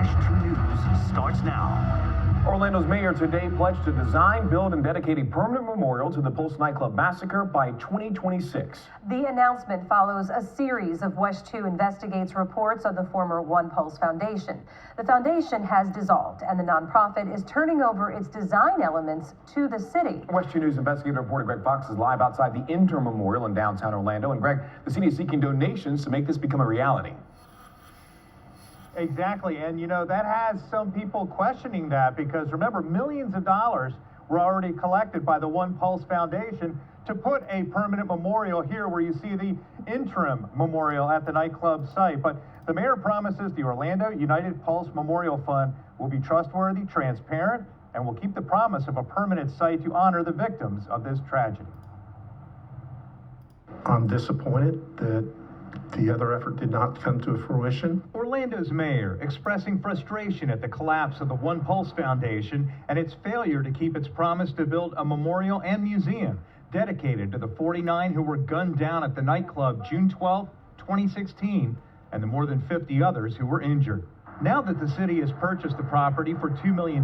WESH 2 News starts now. Orlando's mayor today pledged to design, build, and dedicate a permanent memorial to the Pulse Nightclub massacre by 2026. The announcement follows a series of WESH 2 investigates reports of the former OnePULSE Foundation. The foundation has dissolved, and the nonprofit is turning over its design elements to the city. WESH 2 News investigative reporter Greg Fox is live outside the Inter Memorial in downtown Orlando. And Greg, the city is seeking donations to make this become a reality. Exactly, and you know, that has some people questioning that, because remember, millions of dollars were already collected by the OnePULSE Foundation to put a permanent memorial here where you see the interim memorial at the nightclub site. But the mayor promises the Orlando United Pulse Memorial Fund will be trustworthy, transparent, and will keep the promise of a permanent site to honor the victims of this tragedy. I'm disappointed that the other effort did not come to fruition. Orlando's mayor expressing frustration at the collapse of the OnePULSE Foundation and its failure to keep its promise to build a memorial and museum dedicated to the 49 who were gunned down at the nightclub June 12, 2016, and the more than 50 others who were injured. Now that the city has purchased the property for $2 million,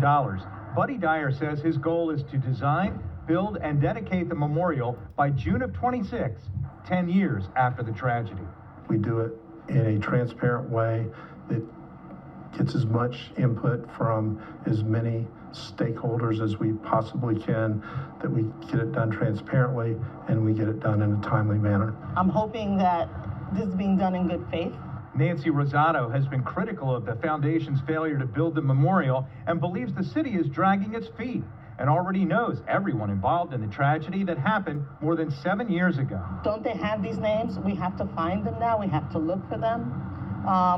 Buddy Dyer says his goal is to design, build, and dedicate the memorial by June of 26, 10 years after the tragedy. We do it in a transparent way that gets as much input from as many stakeholders as we possibly can, that we get it done transparently and we get it done in a timely manner. I'm hoping that this is being done in good faith. Nancy Rosado has been critical of the foundation's failure to build the memorial and believes the city is dragging its feet and already knows everyone involved in the tragedy that happened more than 7 years ago. Don't they have these names? We have to find them now. We have to look for them.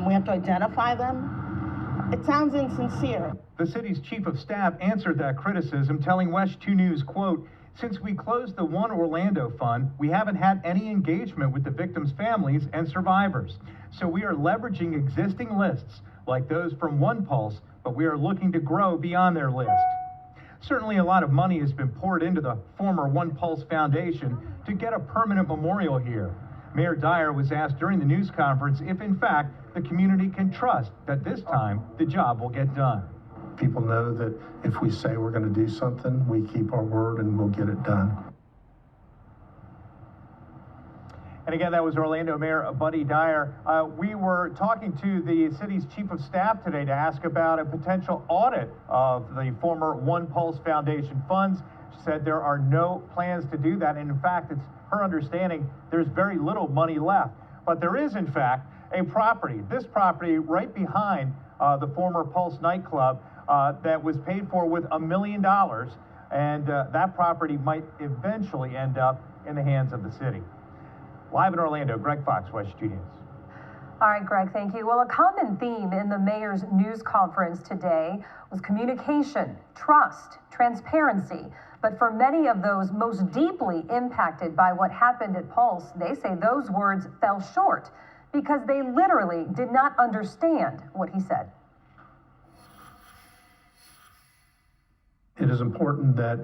We have to identify them. It sounds insincere. The city's chief of staff answered that criticism, telling WESH 2 News, quote, "Since we closed the One Orlando Fund, we haven't had any engagement with the victims' families and survivors. So we are leveraging existing lists like those from OnePULSE, but we are looking to grow beyond their list." Certainly a lot of money has been poured into the former OnePULSE Foundation to get a permanent memorial here. Mayor Dyer was asked during the news conference if, in fact, the community can trust that this time the job will get done. People know that if we say we're going to do something, we keep our word and we'll get it done. And again, that was Orlando Mayor Buddy Dyer. We were talking to the city's chief of staff today to ask about a potential audit of the former OnePULSE Foundation funds. She said there are no plans to do that. And in fact, it's her understanding there's very little money left. But there is, in fact, a property, this property right behind the former Pulse Nightclub that was paid for with $1 million. And that property might eventually end up in the hands of the city. Live in Orlando, Greg Fox, WESH 2 News. All right, Greg, thank you. Well, a common theme in the mayor's news conference today was communication, trust, transparency. But for many of those most deeply impacted by what happened at Pulse, they say those words fell short because they literally did not understand what he said. It is important that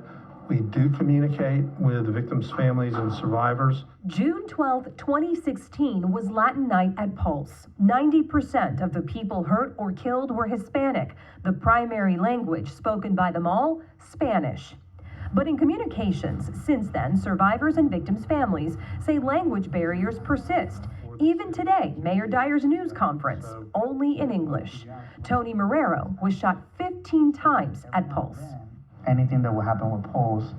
we do communicate with the victims' families and survivors. June 12, 2016 was Latin Night at Pulse. 90% of the people hurt or killed were Hispanic. The primary language spoken by them all, Spanish. But in communications since then, survivors and victims' families say language barriers persist. Even today, Mayor Dyer's news conference, only in English. Tony Marrero was shot 15 times at Pulse. Anything that would happen with Pulse,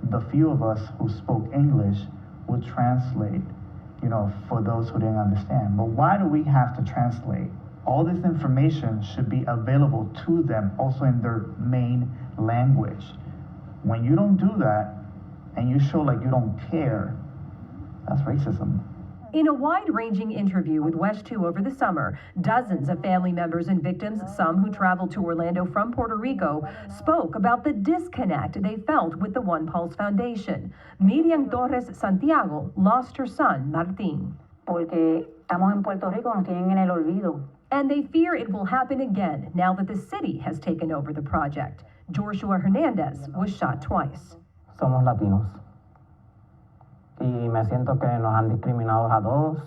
the few of us who spoke English would translate, for those who didn't understand. But why do we have to translate? All this information should be available to them also in their main language. When you don't do that and you show like you don't care, that's racism. In a wide-ranging interview with WESH 2 over the summer, dozens of family members and victims, some who traveled to Orlando from Puerto Rico, spoke about the disconnect they felt with the OnePULSE Foundation. Miriam Torres Santiago lost her son, Martín. Porque estamos en Puerto Rico, nos tienen en el olvido. And they fear it will happen again now that the city has taken over the project. Joshua Hernandez was shot twice. Somos latinos. Y me siento que nos han discriminado a todos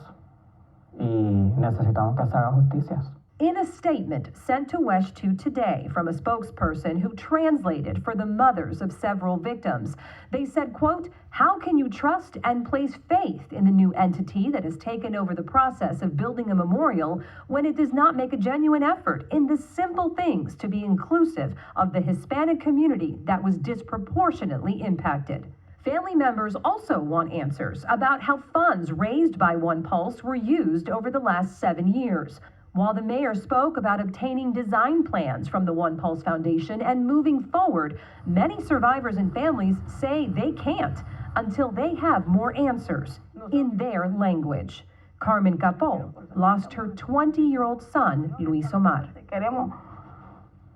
y necesitamos que se haga justicia. In a statement sent to WESH 2 today from a spokesperson who translated for the mothers of several victims, they said, quote, "How can you trust and place faith in the new entity that has taken over the process of building a memorial when it does not make a genuine effort in the simple things to be inclusive of the Hispanic community that was disproportionately impacted?" Family members also want answers about how funds raised by OnePULSE were used over the last 7 years. While the mayor spoke about obtaining design plans from the OnePULSE Foundation and moving forward, many survivors and families say they can't until they have more answers in their language. Carmen Capó lost her 20-year-old son, Luis Omar. Queremos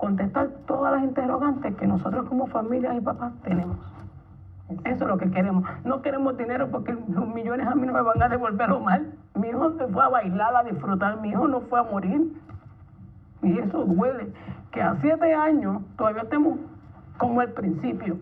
contestar todas las interrogantes que nosotros como familias y papás tenemos. Eso es lo que queremos. No queremos dinero porque los millones a mí no me van a devolver lo mal. Mi hijo se fue a bailar, a disfrutar. Mi hijo no fue a morir. Y eso duele. Que a 7 años todavía estemos como al principio.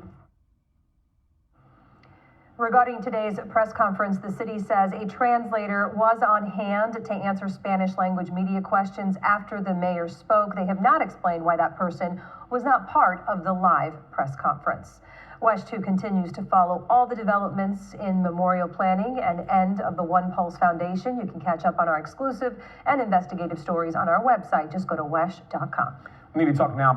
Regarding today's press conference, the city says a translator was on hand to answer Spanish language media questions after the mayor spoke. They have not explained why that person was not part of the live press conference. WESH 2 continues to follow all the developments in memorial planning and end of the OnePULSE Foundation. You can catch up on our exclusive and investigative stories on our website. Just go to WESH.com. We need to talk now about